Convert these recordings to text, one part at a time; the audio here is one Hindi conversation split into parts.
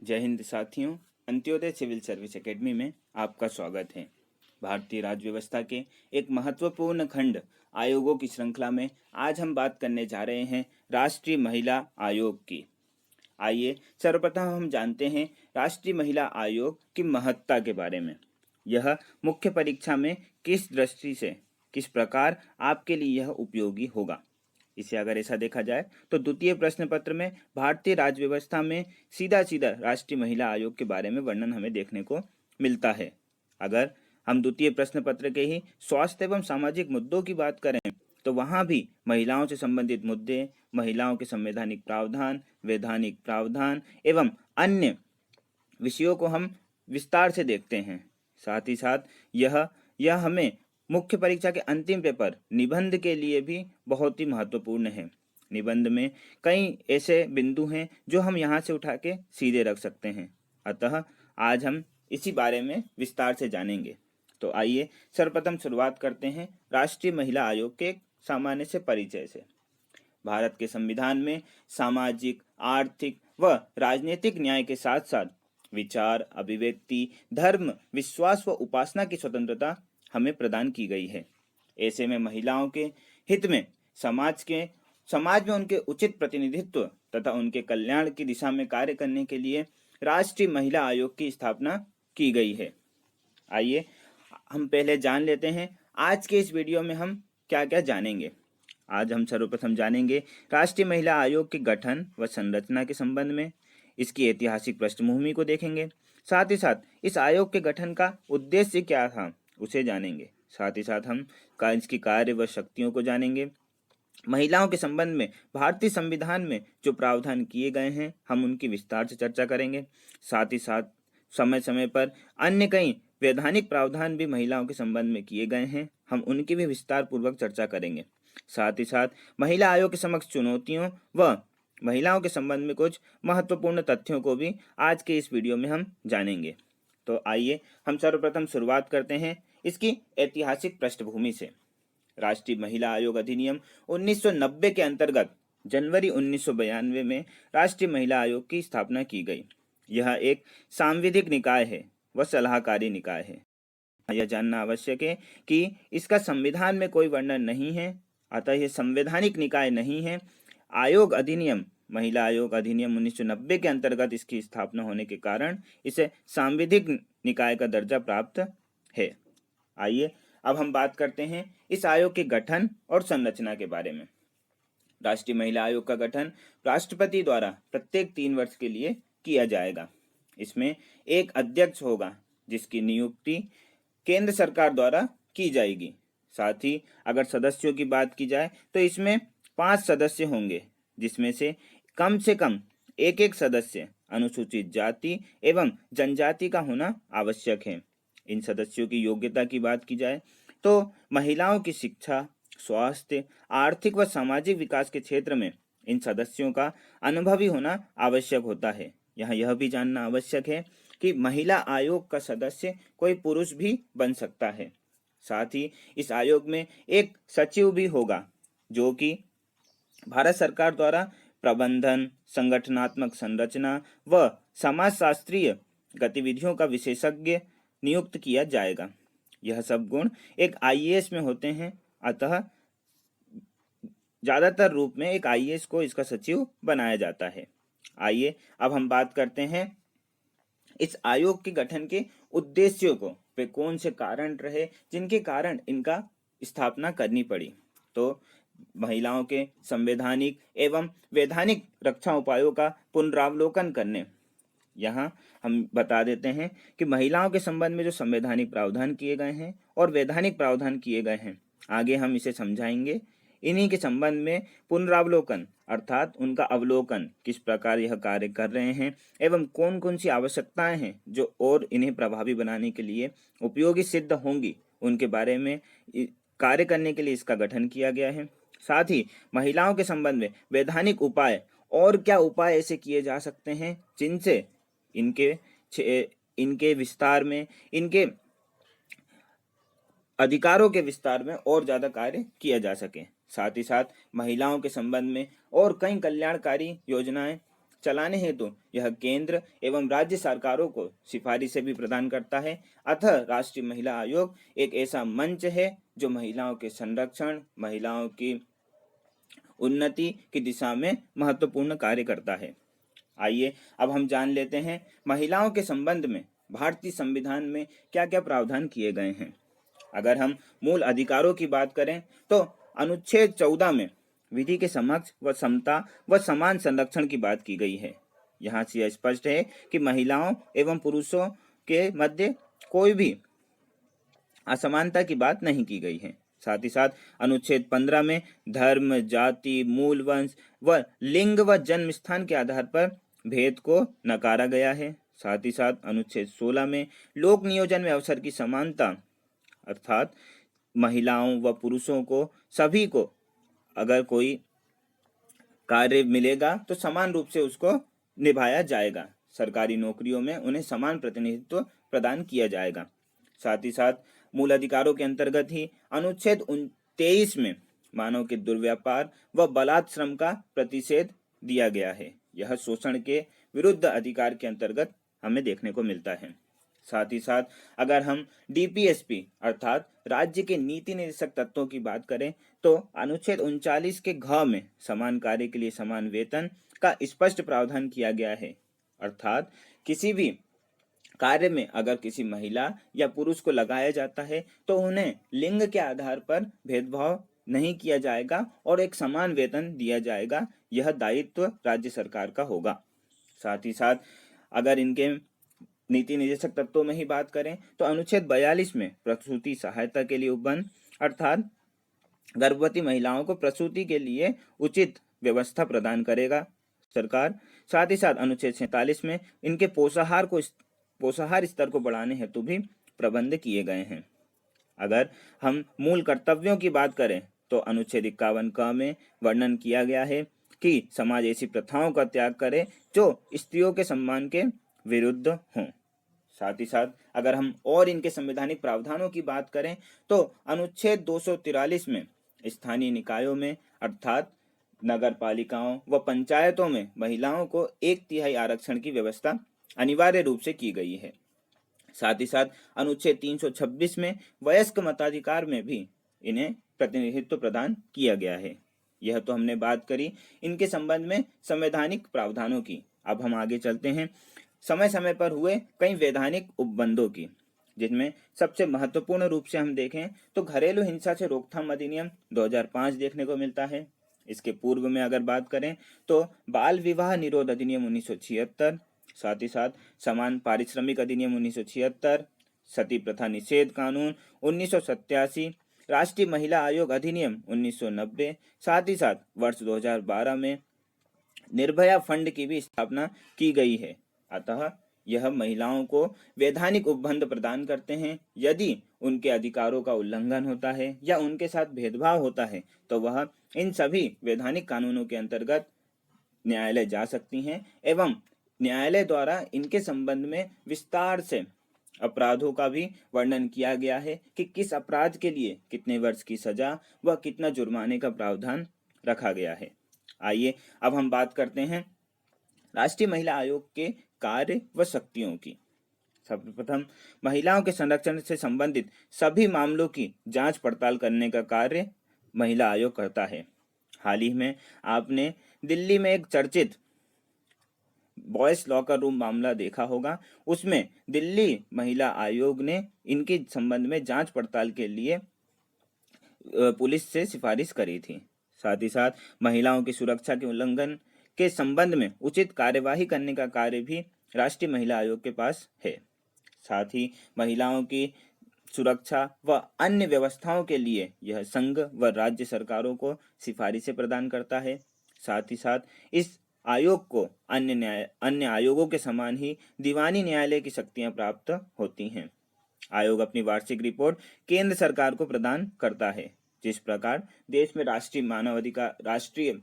जय हिंद साथियों। अंत्योदय सिविल सर्विस एकेडमी में आपका स्वागत है। भारतीय राज्य व्यवस्था के एक महत्वपूर्ण खंड आयोगों की श्रृंखला में आज हम बात करने जा रहे हैं राष्ट्रीय महिला आयोग की। आइए सर्वप्रथम हम जानते हैं राष्ट्रीय महिला आयोग की महत्ता के बारे में। यह मुख्य परीक्षा में किस दृष्टि से, किस प्रकार आपके लिए यह उपयोगी होगा। इसे अगर ऐसा देखा जाए तो द्वितीय प्रश्न पत्र में भारतीय राज्य व्यवस्था में सीधा सीधा राष्ट्रीय महिला आयोग के बारे में वर्णन हमें देखने को मिलता है। अगर हम द्वितीय प्रश्न पत्र के ही स्वास्थ्य एवं सामाजिक मुद्दों की बात करें तो वहां भी महिलाओं से संबंधित मुद्दे, महिलाओं के संवैधानिक प्रावधान, वैधानिक प्रावधान एवं अन्य विषयों को हम विस्तार से देखते हैं। साथ ही साथ यह हमें मुख्य परीक्षा के अंतिम पेपर निबंध के लिए भी बहुत ही महत्वपूर्ण है। निबंध में कई ऐसे बिंदु हैं जो हम यहाँ से उठा के सीधे रख सकते हैं। अतः आज हम इसी बारे में विस्तार से जानेंगे। तो आइए सर्वप्रथम शुरुआत करते हैं राष्ट्रीय महिला आयोग के एक सामान्य से परिचय से। भारत के संविधान में सामाजिक, आर्थिक व राजनीतिक न्याय के साथ साथ विचार, अभिव्यक्ति, धर्म, विश्वास व उपासना की स्वतंत्रता हमें प्रदान की गई है। ऐसे में महिलाओं के हित में समाज में उनके उचित प्रतिनिधित्व तथा उनके कल्याण की दिशा में कार्य करने के लिए राष्ट्रीय महिला आयोग की स्थापना की गई है। आइए हम पहले जान लेते हैं आज के इस वीडियो में हम क्या क्या जानेंगे। आज हम सर्वप्रथम जानेंगे राष्ट्रीय महिला आयोग के गठन व संरचना के संबंध में, इसकी ऐतिहासिक पृष्ठभूमि को देखेंगे। साथ ही साथ इस आयोग के गठन का उद्देश्य क्या था उसे जानेंगे। साथ ही साथ हम इसकी कार्य व शक्तियों को जानेंगे। महिलाओं के संबंध में भारतीय संविधान में जो प्रावधान किए गए हैं हम उनकी विस्तार से चर्चा करेंगे। साथ ही साथ समय समय पर अन्य कई वैधानिक प्रावधान भी महिलाओं के संबंध में किए गए हैं, हम उनकी भी विस्तार पूर्वक चर्चा करेंगे। साथ ही साथ महिला आयोग के समक्ष चुनौतियों व महिलाओं के संबंध में कुछ महत्वपूर्ण तथ्यों को भी आज के इस वीडियो में हम जानेंगे। तो आइए हम सर्वप्रथम शुरुआत करते हैं इसकी ऐतिहासिक पृष्ठभूमि से। राष्ट्रीय महिला आयोग अधिनियम 1990 के अंतर्गत जनवरी 1992 में राष्ट्रीय महिला आयोग की स्थापना की गई। यह एक सांविधिक निकाय है व सलाहकारी निकाय है। यह जानना आवश्यक है कि इसका संविधान में कोई वर्णन नहीं है, अतः यह संवैधानिक निकाय नहीं है। आयोग अधिनियम, महिला आयोग अधिनियम 1990 के अंतर्गत इसकी स्थापना होने के कारण इसे सांविधिक निकाय का दर्जा प्राप्त है। आइए अब हम बात करते हैं इस आयोग के गठन और संरचना के बारे में। राष्ट्रीय महिला आयोग का गठन राष्ट्रपति द्वारा प्रत्येक 3 वर्ष के लिए किया जाएगा। इसमें एक अध्यक्ष होगा जिसकी नियुक्ति केंद्र सरकार द्वारा की जाएगी। साथ ही अगर सदस्यों की बात की जाए तो इसमें 5 सदस्य होंगे, जिसमें से कम एक सदस्य अनुसूचित जाति एवं जनजाति का होना आवश्यक है। इन सदस्यों की योग्यता की बात की जाए तो महिलाओं की शिक्षा, स्वास्थ्य, आर्थिक व सामाजिक विकास के क्षेत्र में इन सदस्यों का अनुभवी होना आवश्यक होता है। यहाँ यह भी जानना आवश्यक है कि महिला आयोग का सदस्य कोई पुरुष भी बन सकता है। साथ ही इस आयोग में एक सचिव भी होगा जो कि भारत सरकार द्वारा प्रबंधन, संगठनात्मक संरचना व समाजशास्त्रीय गतिविधियों का विशेषज्ञ नियुक्त किया जाएगा। यह सब गुण एक आईएएस में होते हैं, अतः ज्यादातर रूप में एक आईएएस को इसका सचिव बनाया जाता है। आइए अब हम बात करते हैं इस आयोग के गठन के उद्देश्यों को, वे कौन से कारण रहे जिनके कारण इनका स्थापना करनी पड़ी। तो महिलाओं के संवैधानिक एवं वैधानिक रक्षा उपायों का पुनरावलोकन करने, यहाँ हम बता देते हैं कि महिलाओं के संबंध में जो संवैधानिक प्रावधान किए गए हैं और वैधानिक प्रावधान किए गए हैं, आगे हम इसे समझाएंगे। इन्हीं के संबंध में पुनरावलोकन अर्थात उनका अवलोकन, किस प्रकार यह कार्य कर रहे हैं एवं कौन कौन सी आवश्यकताएं हैं जो और इन्हें प्रभावी बनाने के लिए उपयोगी सिद्ध होंगी, उनके बारे में कार्य करने के लिए इसका गठन किया गया है। साथ ही महिलाओं के संबंध में वैधानिक उपाय और क्या उपाय ऐसे किए जा सकते हैं जिनसे इनके विस्तार में, इनके अधिकारों के विस्तार में और ज्यादा कार्य किया जा सके। साथ ही साथ महिलाओं के संबंध में और कई कल्याणकारी योजनाएं चलाने हेतु यह केंद्र एवं राज्य सरकारों को सिफारिशें भी प्रदान करता है। अतः राष्ट्रीय महिला आयोग एक ऐसा मंच है जो महिलाओं के संरक्षण, महिलाओं की उन्नति की दिशा में महत्वपूर्ण कार्य करता है। आइए अब हम जान लेते हैं महिलाओं के संबंध में भारतीय संविधान में क्या क्या प्रावधान किए गए हैं। अगर हम मूल अधिकारों की बात करें तो अनुच्छेद 14 में विधि के समक्ष व समता व समान संरक्षण की बात की गई है। यहाँ से यह स्पष्ट है कि महिलाओं एवं पुरुषों के मध्य कोई भी असमानता की बात नहीं की गई है। साथ ही साथ अनुच्छेद 15 में धर्म, जाति, मूल वंश व लिंग व जन्म स्थान के आधार पर भेद को नकारा गया है। साथ ही साथ अनुच्छेद 16 में लोक नियोजन में अवसर की समानता, अर्थात महिलाओं व पुरुषों को सभी को अगर कोई कार्य मिलेगा तो समान रूप से उसको निभाया जाएगा। सरकारी नौकरियों में उन्हें समान प्रतिनिधित्व प्रदान किया जाएगा। साथ ही साथ मूल अधिकारों के अंतर्गत ही अनुच्छेद 23 में मानव के दुर्व्यापार व बलात्श्रम का प्रतिषेध दिया गया है। यह शोषण के विरुद्ध अधिकार के अंतर्गत हमें देखने को मिलता है। साथ ही साथ अगर हम डीपीएसपी अर्थात राज्य के नीति निर्देशक तत्वों की बात करें तो अनुच्छेद 39 के घ में समान कार्य के लिए समान वेतन का स्पष्ट प्रावधान किया गया है। अर्थात किसी भी कार्य में अगर किसी महिला या पुरुष को लगाया जाता है तो उन्हें लिंग के आधार पर भेदभाव नहीं किया जाएगा और एक समान वेतन दिया जाएगा। यह दायित्व राज्य सरकार का होगा। साथ ही साथ अगर इनके नीति निर्देशक तत्वों में ही बात करें तो अनुच्छेद 42 में प्रसूति सहायता के लिए उपबंध अर्थात गर्भवती महिलाओं को प्रसूति के लिए उचित व्यवस्था प्रदान करेगा सरकार। साथ ही साथ अनुच्छेद 47 में इनके पोषाहार स्तर को बढ़ाने हेतु भी प्रबंध किए गए हैं। अगर हम मूल कर्तव्यों की बात करें तो अनुच्छेद 51 क में वर्णन किया गया है कि समाज ऐसी प्रथाओं का त्याग करे जो स्त्रियों के सम्मान के विरुद्ध हों। साथ ही साथ अगर हम और इनके संवैधानिक प्रावधानों की बात करें तो अनुच्छेद 243 में स्थानीय निकायों में अर्थात नगर पालिकाओं व पंचायतों में महिलाओं को 1/3 आरक्षण की व्यवस्था अनिवार्य रूप से की गई है। साथ ही साथ अनुच्छेद 326 में वयस्क मताधिकार में भी इन्हें प्रतिनिधित्व प्रदान किया गया है। यह तो हमने बात करी इनके संबंध में संवैधानिक प्रावधानों की। अब हम आगे चलते हैं समय समय पर हुए कई वैधानिक उपबंधों की, जिनमें सबसे महत्वपूर्ण रूप से हम देखें तो घरेलू हिंसा से रोकथाम अधिनियम 2005 देखने को मिलता है। इसके पूर्व में अगर बात करें तो बाल विवाह निरोध अधिनियम 1976, साथ ही साथ समान पारिश्रमिक अधिनियम 1976, सती प्रथा निषेध कानून 1987, राष्ट्रीय महिला आयोग अधिनियम 1990, साथ ही साथ वर्ष 2012 में निर्भया फंड की भी स्थापना की गई है। अतः यह महिलाओं को वैधानिक उपबंध प्रदान करते हैं। यदि उनके अधिकारों का उल्लंघन होता है या उनके साथ भेदभाव होता है तो वह इन सभी वैधानिक कानूनों के अंतर्गत न्यायालय जा सकती हैं एवं न्यायालय द्वारा इनके संबंध में विस्तार से अपराधों का भी वर्णन किया गया है कि किस अपराध के लिए कितने वर्ष की सजा व कितना जुर्माने का प्रावधान रखा गया है। आइए अब हम बात करते हैं राष्ट्रीय महिला आयोग के कार्य व शक्तियों की। सर्वप्रथम महिलाओं के संरक्षण से संबंधित सभी मामलों की जांच पड़ताल करने का कार्य महिला आयोग करता है। हाल ही में आपने दिल्ली में एक चर्चित बॉयज लॉकर रूम मामला देखा होगा। उसमें दिल्ली महिला आयोग ने इनके संबंध में जांच पड़ताल के लिए पुलिस से सिफारिश करी थी। साथ ही साथ महिलाओं की सुरक्षा के उल्लंघन के संबंध में उचित कार्यवाही करने का कार्य भी राष्ट्रीय महिला आयोग के पास है। साथ ही महिलाओं की सुरक्षा व अन्य व्यवस्थाओं के लिए यह संघ व राज्य सरकारों को सिफारिशें प्रदान करता है। साथ ही साथ इस आयोग को अन्य आयोगों के समान ही दीवानी न्यायालय की शक्तियां प्राप्त होती हैं। आयोग अपनी वार्षिक रिपोर्ट केंद्र सरकार को प्रदान करता है। जिस प्रकार देश में राष्ट्रीय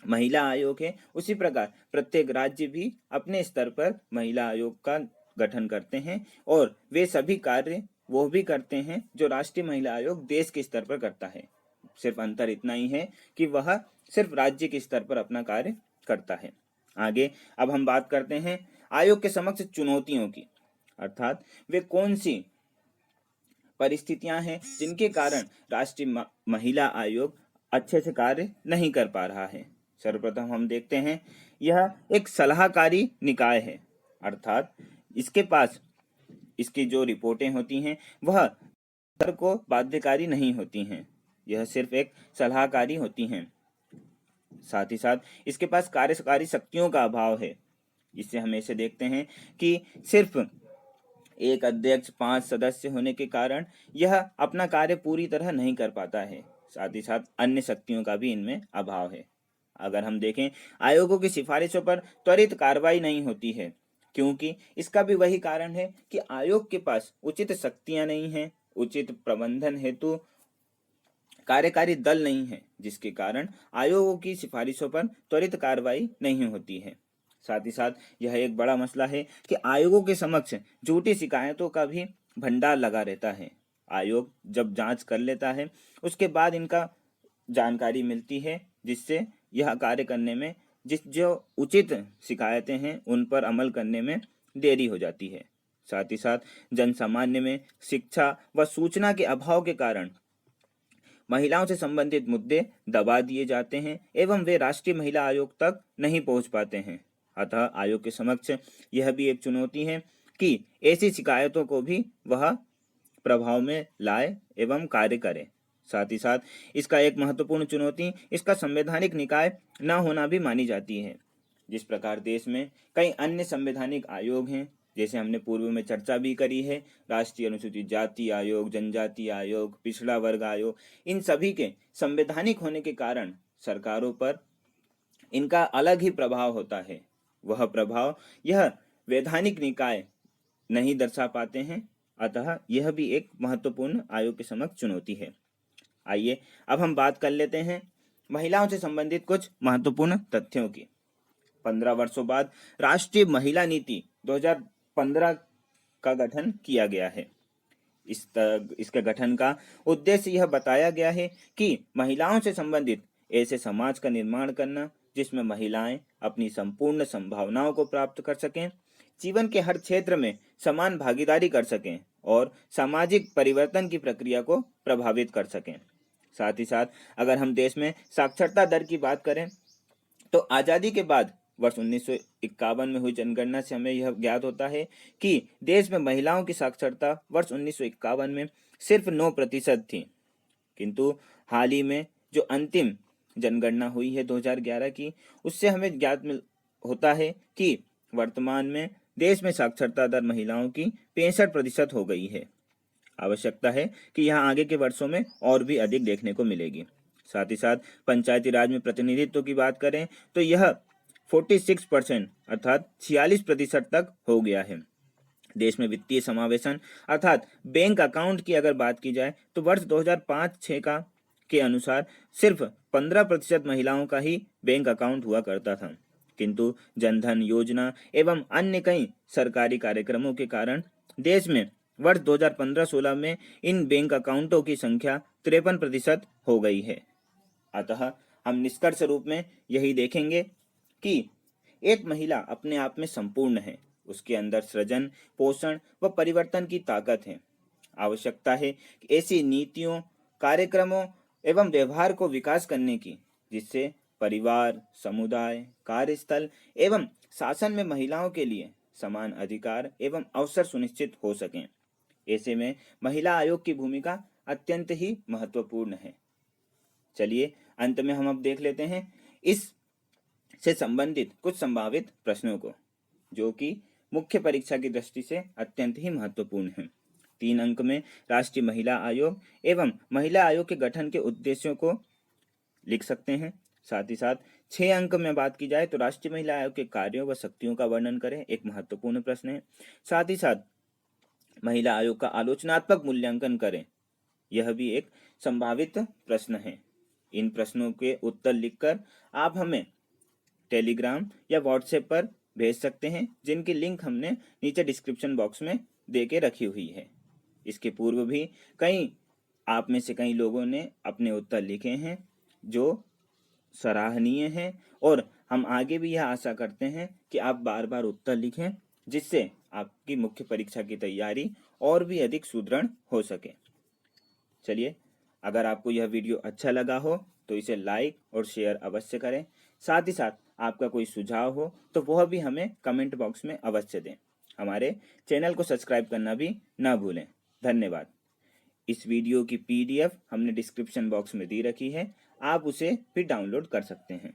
महिला आयोग है, उसी प्रकार प्रत्येक राज्य भी अपने स्तर पर महिला आयोग का गठन करते हैं और वे सभी कार्य वो भी करते हैं जो राष्ट्रीय महिला आयोग देश के स्तर पर करता है। सिर्फ अंतर इतना ही है कि वह सिर्फ राज्य के स्तर पर अपना कार्य करता है। आगे अब हम बात करते हैं आयोग के समक्ष चुनौतियों की, अर्थात वे कौन सी परिस्थितियां हैं जिनके कारण राष्ट्रीय महिला आयोग अच्छे से कार्य नहीं कर पा रहा है। सर्वप्रथम हम देखते हैं यह एक सलाहकारी निकाय है, अर्थात इसके पास इसकी जो रिपोर्टें होती हैं वह सरकार को बाध्यकारी नहीं होती हैं, यह सिर्फ एक सलाहकारी होती हैं। साथ ही साथ इसके पास कार्यकारी शक्तियों का अभाव है। इससे हम ऐसे देखते हैं कि सिर्फ एक अध्यक्ष 5 सदस्य होने के कारण यह अपना कार्य पूरी तरह नहीं कर पाता है। साथ ही साथ अन्य शक्तियों का भी इनमें अभाव है। अगर हम देखें आयोगों की सिफारिशों पर त्वरित कार्रवाई नहीं होती है, क्योंकि इसका भी वही कारण है कि आयोग के पास उचित शक्तियां नहीं हैं, उचित प्रबंधन हेतु कार्यकारी दल नहीं है, जिसके कारण आयोगों की सिफारिशों पर त्वरित कार्रवाई नहीं होती है। साथ ही साथ यह एक बड़ा मसला है कि आयोगों के समक्ष झूठी शिकायतों का भी भंडार लगा रहता है। आयोग जब जांच कर लेता है उसके बाद इनका जानकारी मिलती है, जिससे यह कार्य करने में जो उचित शिकायतें हैं उन पर अमल करने में देरी हो जाती है। साथ ही साथ जन सामान्य में शिक्षा व सूचना के अभाव के कारण महिलाओं से संबंधित मुद्दे दबा दिए जाते हैं एवं वे राष्ट्रीय महिला आयोग तक नहीं पहुंच पाते हैं। अतः आयोग के समक्ष यह भी एक चुनौती है कि ऐसी शिकायतों को भी वह प्रभाव में लाए एवं कार्य करे। साथ ही साथ इसका एक महत्वपूर्ण चुनौती इसका संवैधानिक निकाय न होना भी मानी जाती है। जिस प्रकार देश में कई अन्य संवैधानिक आयोग हैं, जैसे हमने पूर्व में चर्चा भी करी है, राष्ट्रीय अनुसूचित जाति आयोग, जनजाति आयोग, पिछड़ा वर्ग आयोग, इन सभी के संवैधानिक होने के कारण सरकारों पर इनका अलग ही प्रभाव होता है। वह प्रभाव यह वैधानिक निकाय नहीं दर्शा पाते हैं। अतः यह भी एक महत्वपूर्ण आयोग के समक्ष चुनौती है। आइए अब हम बात कर लेते हैं महिलाओं से संबंधित कुछ महत्वपूर्ण तथ्यों की। 15 वर्षों बाद राष्ट्रीय महिला नीति 2015 का गठन किया गया है। इसके गठन का उद्देश्य यह बताया गया है कि महिलाओं से संबंधित ऐसे समाज का निर्माण करना जिसमें महिलाएं अपनी संपूर्ण संभावनाओं को प्राप्त कर सकें, जीवन के हर क्षेत्र में समान भागीदारी कर सकें और सामाजिक परिवर्तन की प्रक्रिया को प्रभावित कर सकें। साथ ही साथ अगर हम देश में साक्षरता दर की बात करें तो आज़ादी के बाद वर्ष 1951 में हुई जनगणना से हमें यह ज्ञात होता है कि देश में महिलाओं की साक्षरता वर्ष 1951 में सिर्फ 9% थी, किंतु हाल ही में जो अंतिम जनगणना हुई है 2011 की, उससे हमें ज्ञात होता है कि वर्तमान में देश में साक्षरता दर महिलाओं की 65% हो गई है। आवश्यकता है कि यह आगे के वर्षों में और भी अधिक देखने को मिलेगी। साथ ही साथ पंचायती राज में प्रतिनिधित्व की बात करें तो यह 46% अर्थात 46% तक हो गया है। देश में वित्तीय समावेशन अर्थात बैंक अकाउंट की अगर बात की जाए तो वर्ष 2005-6 का के अनुसार सिर्फ 15% महिलाओं का ही बैंक अकाउंट हुआ करता था, किंतु जनधन योजना एवं अन्य कई सरकारी कार्यक्रमों के कारण देश में वर्ष 2015-16 में इन बैंक अकाउंटों की संख्या 53% हो गई है। अतः हम निष्कर्ष रूप में यही देखेंगे कि एक महिला अपने आप में संपूर्ण है, उसके अंदर सृजन, पोषण व परिवर्तन की ताकत है। आवश्यकता है कि ऐसी नीतियों, कार्यक्रमों एवं व्यवहार को विकास करने की जिससे परिवार, समुदाय, कार्यस्थल एवं शासन में महिलाओं के लिए समान अधिकार एवं अवसर सुनिश्चित हो सकें। ऐसे में महिला आयोग की भूमिका अत्यंत ही महत्वपूर्ण है। चलिए अंत में हम अब देख लेते हैं इस से संबंधित कुछ संभावित प्रश्नों को, जो कि मुख्य परीक्षा की दृष्टि से अत्यंत ही महत्वपूर्ण है। 3 अंक में राष्ट्रीय महिला आयोग एवं महिला आयोग के गठन के उद्देश्यों को लिख सकते हैं। साथ ही साथ 6 अंक में बात की जाए तो राष्ट्रीय महिला आयोग के कार्यों व शक्तियों का वर्णन करें, एक महत्वपूर्ण प्रश्न है। साथ ही साथ महिला आयोग का आलोचनात्मक मूल्यांकन करें, यह भी एक संभावित प्रश्न है। इन प्रश्नों के उत्तर लिखकर आप हमें टेलीग्राम या व्हाट्सएप पर भेज सकते हैं, जिनकी लिंक हमने नीचे डिस्क्रिप्शन बॉक्स में दे के रखी हुई है। इसके पूर्व भी आप में से कई लोगों ने अपने उत्तर लिखे हैं, जो सराहनीय है और हम आगे भी यह आशा करते हैं कि आप बार बार उत्तर लिखें, जिससे आपकी मुख्य परीक्षा की तैयारी और भी अधिक सुदृढ़ हो सके। चलिए, अगर आपको यह वीडियो अच्छा लगा हो तो इसे लाइक और शेयर अवश्य करें। साथ ही साथ आपका कोई सुझाव हो तो वह भी हमें कमेंट बॉक्स में अवश्य दें। हमारे चैनल को सब्सक्राइब करना भी ना भूलें। धन्यवाद। इस वीडियो की PDF हमने डिस्क्रिप्शन बॉक्स में दी रखी है, आप उसे भी डाउनलोड कर सकते हैं।